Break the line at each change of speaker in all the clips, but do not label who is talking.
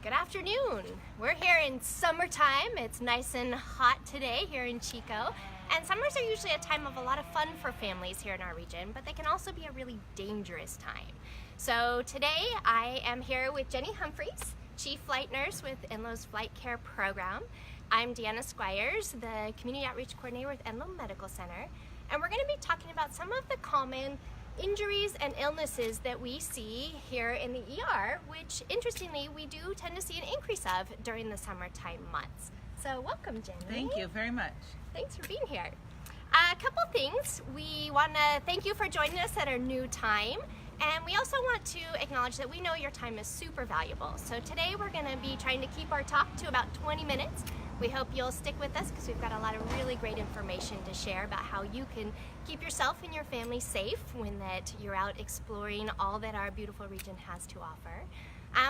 Good afternoon. We're here in summertime. It's nice and hot today here in Chico. And summers are usually a time of a lot of fun for families here in our region, but they can also be a really dangerous time. So today I am here with Jenny Humphries, Chief Flight Nurse with Enloe's Flight Care Program. I'm Deanna Squires, the Community Outreach Coordinator with Enloe Medical Center. And we're going to be talking about some of the common injuries and illnesses that we see here in the ER, which interestingly we do tend to see an increase of during the summertime months. So welcome, Jenny.
Thank you very much.
Thanks for being here. A couple things. We want to thank you for joining us at our new time, and we also want to acknowledge that we know your time is super valuable. So today we're going to be trying to keep our talk to about 20 minutes. We hope you'll stick with us because we've got a lot of really great information to share about how you can keep yourself and your family safe when that you're out exploring all that our beautiful region has to offer.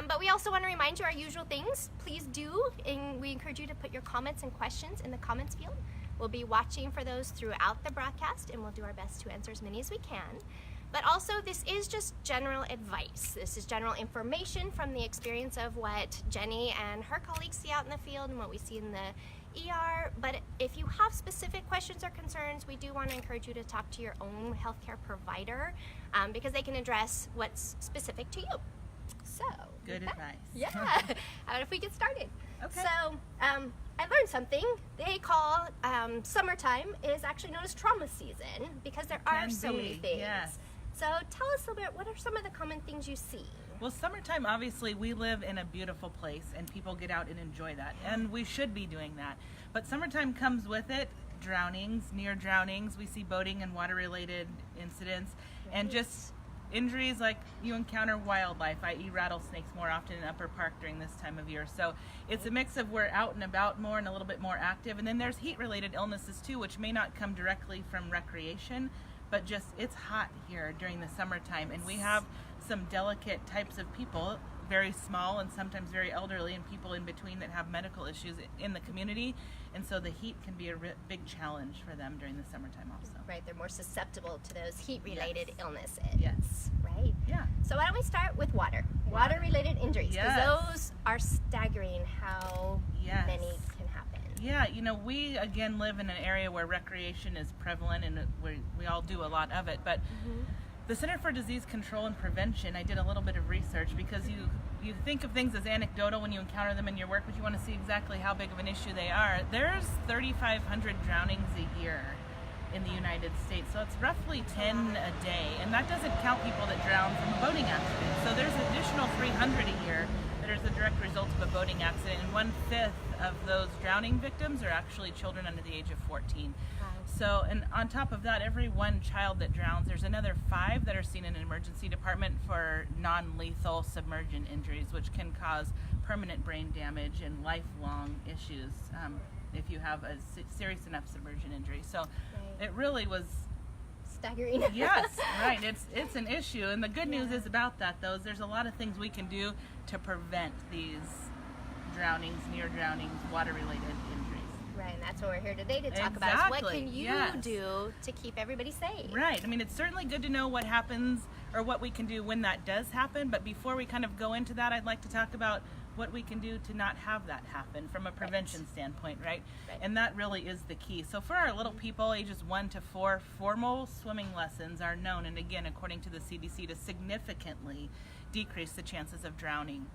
But we also want to remind you our usual things. Please do, and we encourage you to put your comments and questions in the comments field. We'll be watching for those throughout the broadcast, and we'll do our best to answer as many as we can. But also, this is just general advice. This is general information from the experience of what Jenny and her colleagues see out in the field and what we see in the ER. But if you have specific questions or concerns, we do want to encourage you to talk to your own healthcare provider because they can address what's specific to you. So,
good advice.
Yeah. How about if we get started?
Okay.
So, I learned something. They call summertime is actually known as trauma season because there are so many things.
Yes.
So tell us a little bit, what are some of the common things you see?
Well, summertime, obviously, we live in a beautiful place and people get out and enjoy that. And we should be doing that. But summertime comes with it drownings, near drownings. We see boating and water-related incidents and just injuries like you encounter wildlife, i.e. rattlesnakes more often in Upper Park during this time of year. So it's a mix of we're out and about more and a little bit more active. And then there's heat-related illnesses too, which may not come directly from recreation, but just it's hot here during the summertime, and we have some delicate types of people, very small and sometimes very elderly, and people in between that have medical issues in the community, and so the heat can be a big challenge for them during the summertime also.
Right, they're more susceptible to those heat-related illnesses.
Yes.
Right?
Yeah.
So why don't we start with water-related injuries, because
Yes.
those are staggering how
Yes.
many can happen.
Yeah, you know, we again live in an area where recreation is prevalent and we all do a lot of it, but the Center for Disease Control and Prevention, I did a little bit of research because you think of things as anecdotal when you encounter them in your work, but you want to see exactly how big of an issue they are. There's 3,500 drownings a year in the United States, so it's roughly 10 a day, and that doesn't count people that drown from a boating accident. So there's an additional 300 a year that is the direct result of a boating accident, and 1/5 of those drowning victims are actually children under the age of 14. So, and on top of that, every one child that drowns, there's another 5 that are seen in an emergency department for non-lethal submersion injuries, which can cause permanent brain damage and lifelong issues if you have a serious enough submersion injury. So it really was
Staggering.
yes, right. It's an issue, and the good news is about that, though, is there's a lot of things we can do to prevent these drownings, near drownings, water-related injuries.
Right, and that's what we're here today to talk about. Is what
Exactly,
can you
yes.
do to keep everybody safe?
Right. I mean, it's certainly good to know what happens or what we can do when that does happen, but before we kind of go into that, I'd like to talk about what we can do to not have that happen from a prevention standpoint, right? And that really is the key. So for our little people, ages 1 to 4, formal swimming lessons are known, and again, according to the CDC, to significantly decrease the chances of drowning.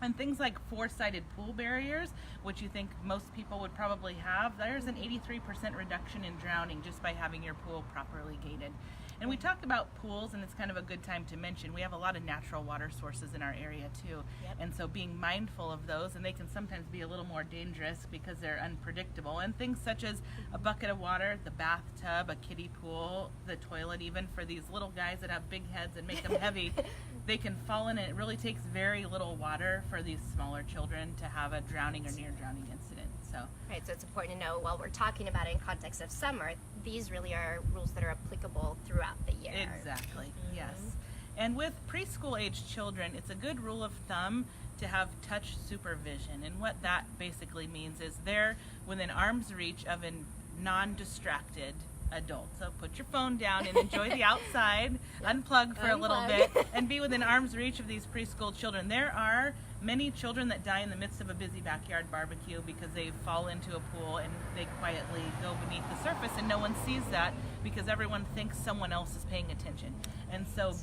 And things like 4-sided pool barriers, which you think most people would probably have, there's an 83% reduction in drowning just by having your pool properly gated. And we talked about pools, and it's kind of a good time to mention, we have a lot of natural water sources in our area too. And so being mindful of those, and they can sometimes be a little more dangerous because they're unpredictable. And things such as a bucket of water, the bathtub, a kiddie pool, the toilet, even for these little guys that have big heads and make them heavy, they can fall in, and it really takes very little water for these smaller children to have a drowning or near drowning incident.
Right, so it's important to know while we're talking about it in context of summer, these really are rules that are applicable throughout the year.
Exactly, yes. And with preschool age children, it's a good rule of thumb to have touch supervision. And what that basically means is they're within arm's reach of a non-distracted adult. So put your phone down and enjoy the outside, unplug for a little bit, and be within arm's reach of these preschool children. There are many children that die in the midst of a busy backyard barbecue because they fall into a pool and they quietly go beneath the surface, and no one sees that because everyone thinks someone else is paying attention. And so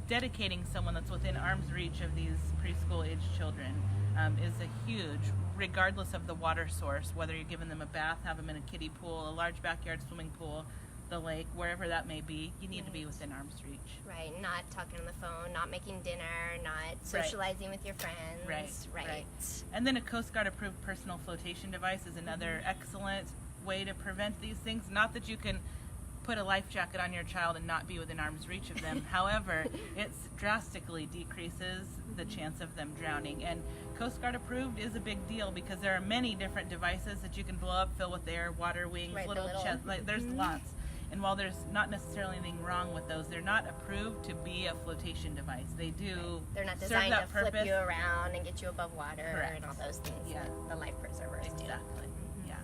dedicating someone that's within arm's reach of these preschool age children is a huge, regardless of the water source, whether you're giving them a bath, have them in a kiddie pool, a large backyard swimming pool, the lake, wherever that may be, you need to be within arm's reach.
Right, not talking on the phone, not making dinner, not socializing with your friends. Right.
And then a Coast Guard approved personal flotation device is another excellent way to prevent these things. Not that you can put a life jacket on your child and not be within arm's reach of them. However, it drastically decreases the chance of them drowning. And Coast Guard approved is a big deal because there are many different devices that you can blow up, fill with air, water wings, little chest, there's lots. And while there's not necessarily anything wrong with those, they're not approved to be a flotation device. They do
They're not
serve
designed
that
to flip
purpose.
you around and get you above water.
Correct.
And all those things that the life preservers do.
Exactly. Yeah.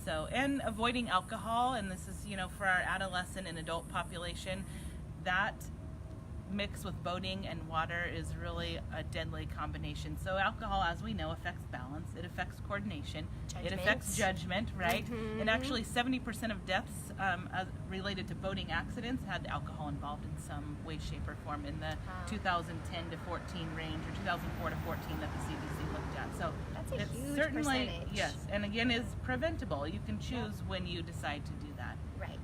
So, and avoiding alcohol, and this is, for our adolescent and adult population, that mixed with boating and water is really a deadly combination. So alcohol, as we know, affects balance, it affects coordination, it affects judgment, right? And actually 70% of deaths related to boating accidents had alcohol involved in some way, shape, or form in the 2010 to 14 range, or 2004 to 14 that the CDC looked at. So
that's a
it's
huge
certainly,
percentage.
yes, and again, is preventable. You can choose when you decide to do that.
Right.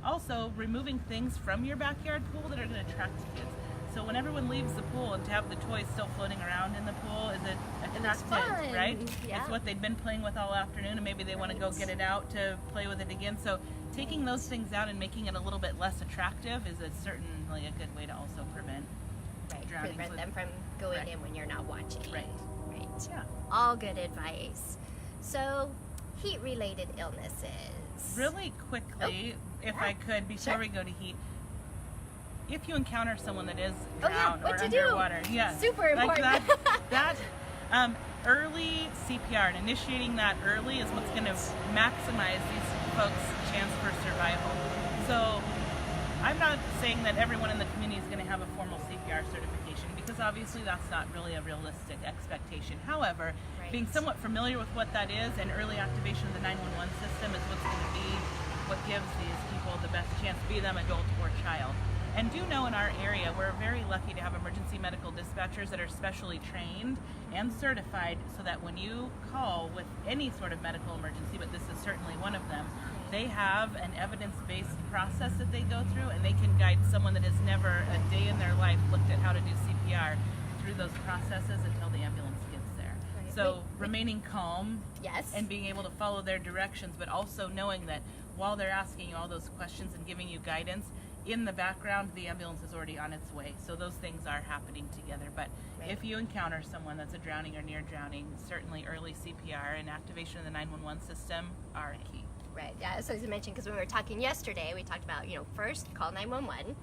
Also, removing things from your backyard pool that are going to attract kids. So when everyone leaves the pool, and to have the toys still floating around in the pool is attractive, right?
Yeah.
It's what they've been playing with all afternoon, and maybe they want to go get it out to play with it again. So taking those things out and making it a little bit less attractive is certainly a good way to also prevent drowning.
Prevent them from going in when you're not watching.
Right.
Yeah. All good advice. So, heat-related illnesses.
Really quickly, if I could, before we go to heat, if you encounter someone that is drowned or underwater,
super important.
that early CPR and initiating that early is what's going to maximize these folks' chance for survival. So I'm not saying that everyone in the community is going to have a formal CPR certification, because obviously that's not really a realistic expectation. However, being somewhat familiar with what that is and early activation of the 911 system is what's going to be what gives these people the best chance, be them adult or child. And do know in our area, we're very lucky to have emergency medical dispatchers that are specially trained and certified, so that when you call with any sort of medical emergency, but this is certainly one of them, they have an evidence-based process that they go through, and they can guide someone that has never a day in their life looked at how to do CPR through those processes until the ambulance gets there. So remaining calm and being able to follow their directions, but also knowing that while they're asking you all those questions and giving you guidance, in the background, the ambulance is already on its way. So those things are happening together. But if you encounter someone that's a drowning or near drowning, certainly early CPR and activation of the 911 system are key.
Right, yeah, so as I mentioned, because when we were talking yesterday, we talked about, first call 911,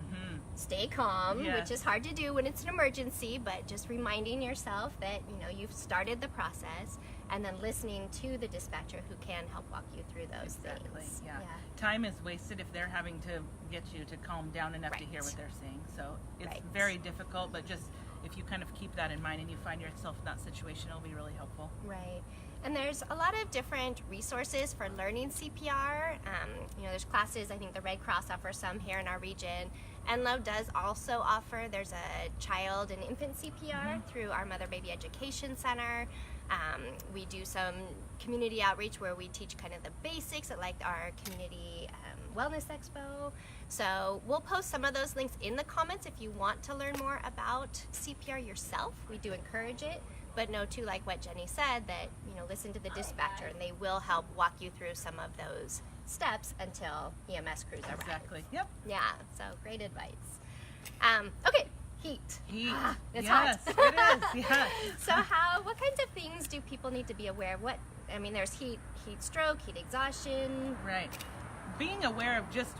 stay calm, which is hard to do when it's an emergency, but just reminding yourself that, you've started the process, and then listening to the dispatcher who can help walk you through those things.
Yeah. Time is wasted if they're having to get you to calm down enough to hear what they're saying. So it's very difficult, but just if you kind of keep that in mind and you find yourself in that situation, it'll be really helpful.
Right. And there's a lot of different resources for learning CPR. There's classes. I think the Red Cross offers some here in our region. Enloe does also offer, there's a child and infant CPR through our Mother Baby Education Center. We do some community outreach where we teach kind of the basics at our community wellness expo. So we'll post some of those links in the comments if you want to learn more about CPR yourself. We do encourage it. But know too, like what Jenny said, that listen to the dispatcher, and they will help walk you through some of those steps until EMS crews arrive.
Exactly. Yep.
Yeah. So great advice. Okay. Heat. It's hot.
It is. Yeah.
So what kinds of things do people need to be aware of? There's heat stroke, heat exhaustion.
Right. Being aware of just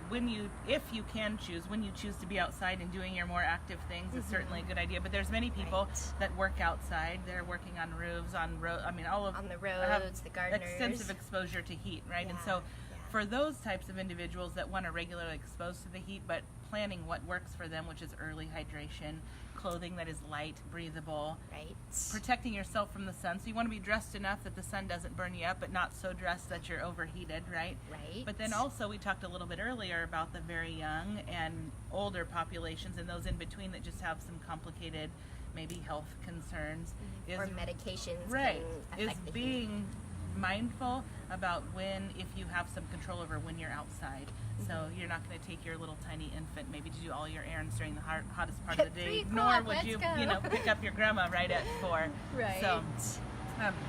if you can choose, when you choose to be outside and doing your more active things is certainly a good idea. But there's many people that work outside. They're working on roofs, on the roads, the gardeners. Extensive exposure to heat, right? And so for those types of individuals that want to regularly expose to the heat, but planning what works for them, which is early hydration, clothing that is light, breathable,
Right.
protecting yourself from the sun. So you want to be dressed enough that the sun doesn't burn you up, but not so dressed that you're overheated, right?
Right.
But then also we talked a little bit earlier about the very young and older populations and those in between that just have some complicated maybe health concerns.
Or medications
Right.
can
Is
affect the heat.
being mindful about when, if you have some control over when you're outside. So you're not going to take your little tiny infant maybe to do all your errands during the hottest part of the day,
3
nor
o'clock,
would
let's
you,
go.
you know, pick up your grandma right at 4.
Right.
So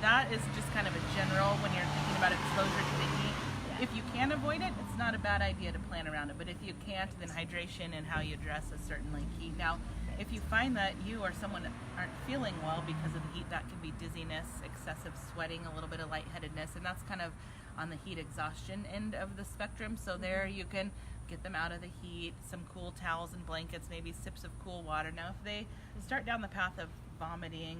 that is just kind of a general when you're thinking about exposure to the heat.
Yeah.
If you can avoid it, it's not a bad idea to plan around it. But if you can't, then hydration and how you dress is certainly key. Now, if you find that you or someone aren't feeling well because of the heat, that can be dizziness, excessive sweating, a little bit of lightheadedness, and that's kind of on the heat exhaustion end of the spectrum. So there you can get them out of the heat, some cool towels and blankets, maybe sips of cool water. Now, if they start down the path of vomiting,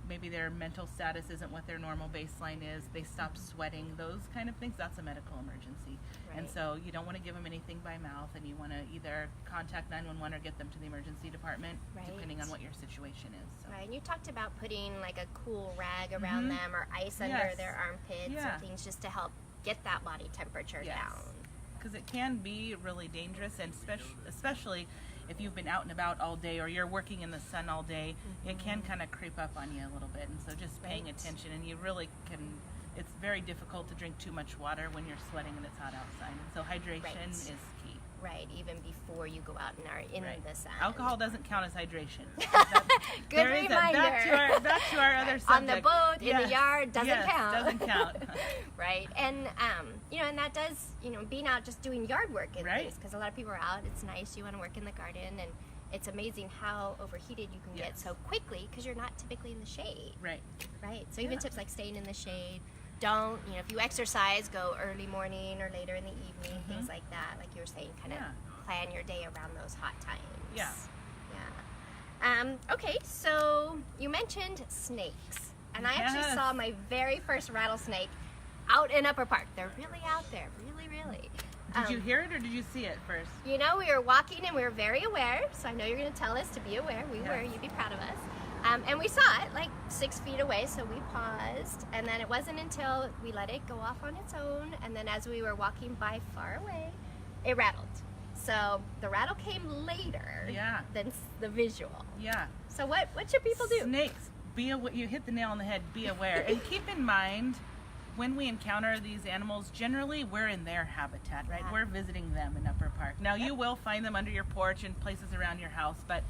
maybe their mental status isn't what their normal baseline is, they stop sweating, those kind of things, that's a medical emergency. And
Right.
so you don't want to give them anything by mouth, and you want to either contact 911 or get them to the emergency department,
Right.
depending on what your situation is. So.
Right, and you talked about putting like a cool rag around them or ice under
Yes.
their armpits
Yeah.
and things just to help get that body temperature
Yes.
down.
Because it can be really dangerous, and especially if you've been out and about all day or you're working in the sun all day, it can kind of creep up on you a little bit. And so just paying
Right.
attention, and you really can, it's very difficult to drink too much water when you're sweating and it's hot outside. And so hydration
Right.
is key.
Right, even before you go out and are in
Right.
the sun.
Alcohol doesn't count as hydration.
Good
There is
reminder.
back to our other
On
subject.
the boat, in the
Yes,
yard, doesn't
yes,
count.
doesn't count.
Right, and you know, and that does, you know, being out just doing yard work and
Right.
things, because a lot of people are out. It's nice. You want to work in the garden, and it's amazing how overheated you can get
Yes.
so quickly because you're not typically in the shade.
Right.
Right. So even
Yeah.
tips like staying in the shade. Don't, you know, if you exercise, go early morning or later in the evening, things like that. Like you were saying, kind of
Yeah.
plan your day around those hot times.
Yeah.
Yeah. Okay, so you mentioned snakes. And I actually
Yes.
saw my very first rattlesnake out in Upper Park. They're really out there, really, really.
Did you hear it or did you see it first?
You know, we were walking and we were very aware, so I know you're going to tell us to be aware. We were,
Yes.
you'd be proud of us. And we saw it like 6 feet away, so we paused. And then it wasn't until we let it go off on its own, and then as we were walking by far away, it rattled. So the rattle came later
Yeah.
than the visual.
Yeah.
So what should people do?
Snakes, you hit the nail on the head, be aware. And keep in mind, when we encounter these animals, generally we're in their habitat, right?
Yeah.
We're visiting them in Upper Park. Now, you will find them under your porch and places around your house, but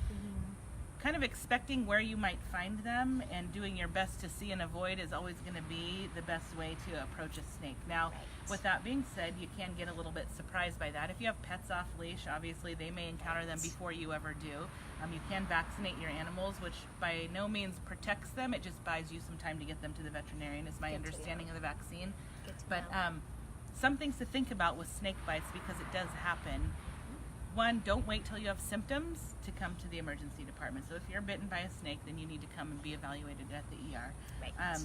kind of expecting where you might find them and doing your best to see and avoid is always going to be the best way to approach a snake. Now,
Right.
with that being said, you can get a little bit surprised by that. If you have pets off leash, obviously they may encounter them before you ever do. You can vaccinate your animals, which by no means protects them. It just buys you some time to get them to the veterinarian, is my
Good to
understanding of the vaccine.
Good to
But
know.
some things to think about with snake bites, because it does happen. One, don't wait till you have symptoms to come to the emergency department. So if you're bitten by a snake, then you need to come and be evaluated at the ER.
Right.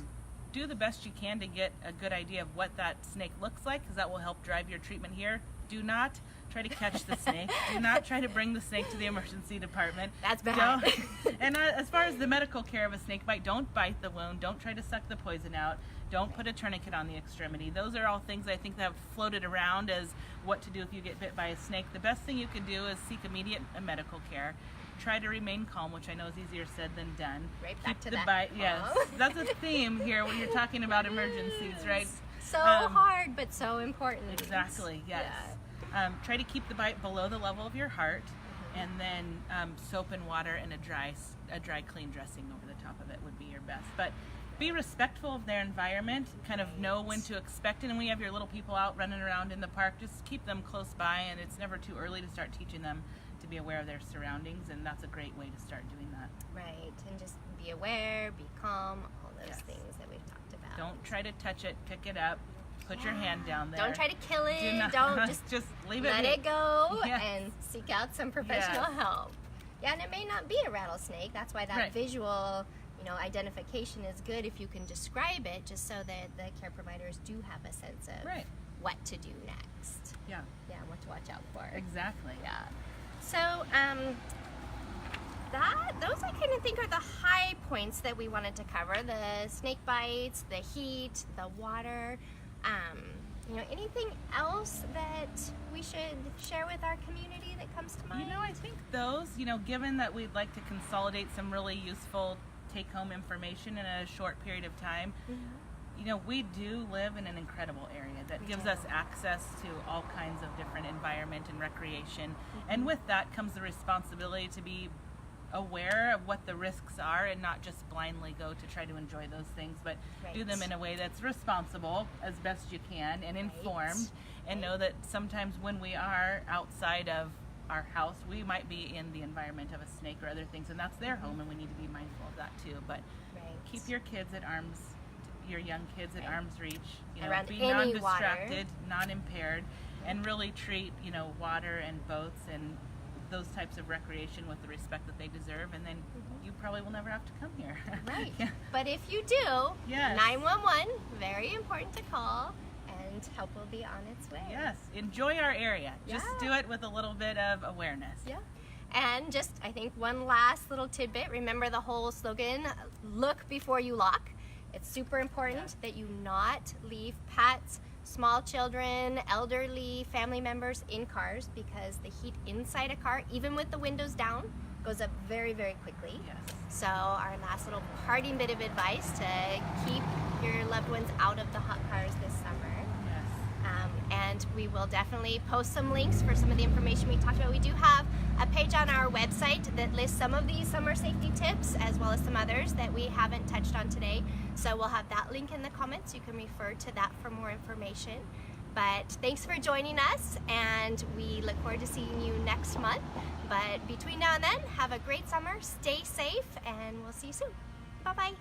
Do the best you can to get a good idea of what that snake looks like, because that will help drive your treatment here. Do not try to catch the snake. Do not try to bring the snake to the emergency department.
That's bad.
And as far as the medical care of a snake bite, don't bite the wound. Don't try to suck the poison out. Don't put a tourniquet on the extremity. Those are all things I think that have floated around as what to do if you get bit by a snake. The best thing you can do is seek immediate medical care. Try to remain calm, which I know is easier said than done.
Right back
Keep
to
the
that
bite. Yes,
calm.
that's a theme here when you're talking about emergencies, right?
So
Um,
hard, but so important.
Exactly, yes. Try to keep the bite below the level of your heart, and then soap and water and a dry, clean dressing over the top of it would be your best. But be respectful of their environment, kind of know when to expect it. And when you have your little people out running around in the park, just keep them close by, and it's never too early to start teaching them to be aware of their surroundings, and that's a great way to start doing that.
Right, and just be aware, be calm, all those
Yes.
things that we've talked about.
Don't try to touch it, pick it up, put your hand down there.
Don't try to kill it.
Do not-
Don't
just leave it
let
be.
it go
Yes.
and seek out some professional
Yes.
help. Yeah, and it may not be a rattlesnake. That's why that
Right.
visual, identification is good if you can describe it, just so that the care providers do have a sense of
Right.
what to do next.
Yeah.
Yeah, what to watch out for.
Exactly.
Yeah. So, those I kind of think are the high points that we wanted to cover: the snake bites, the heat, the water. Anything else that we should share with our community that comes to mind?
I think those, given that we'd like to consolidate some really useful take-home information in a short period of time, we do live in an incredible area that gives us access to all kinds of different environment and recreation. And with that comes the responsibility to be aware of what the risks are and not just blindly go to try to enjoy those things, but do them in a way that's responsible as best you can and informed, and know that sometimes when we are outside of our house, we might be in the environment of a snake or other things, and that's their home, and we need to be mindful of that too. But keep your kids at your young kids at arm's reach,
Around
be
any
non-distracted, non-impaired, and really treat, water and boats and those types of recreation with the respect that they deserve, and then you probably will never have to come here.
Right.
Yeah.
But if you do,
Yes.
911, very important to call, and help will be on its way.
Yes, enjoy our area. Just do it with a little bit of awareness.
Yeah. And just, I think, one last little tidbit. Remember the whole slogan, look before you lock. It's super important that you not leave pets, small children, elderly, family members in cars, because the heat inside a car, even with the windows down, goes up very, very quickly.
Yes.
So our last little parting bit of advice to keep your loved ones out of the hot cars this summer.
Yes.
And we will definitely post some links for some of the information we talked about. We do have a page on our website that lists some of these summer safety tips, as well as some others that we haven't touched on today. So we'll have that link in the comments. You can refer to that for more information. But thanks for joining us, and we look forward to seeing you next month. But between now and then, have a great summer, stay safe, and we'll see you soon. Bye-bye.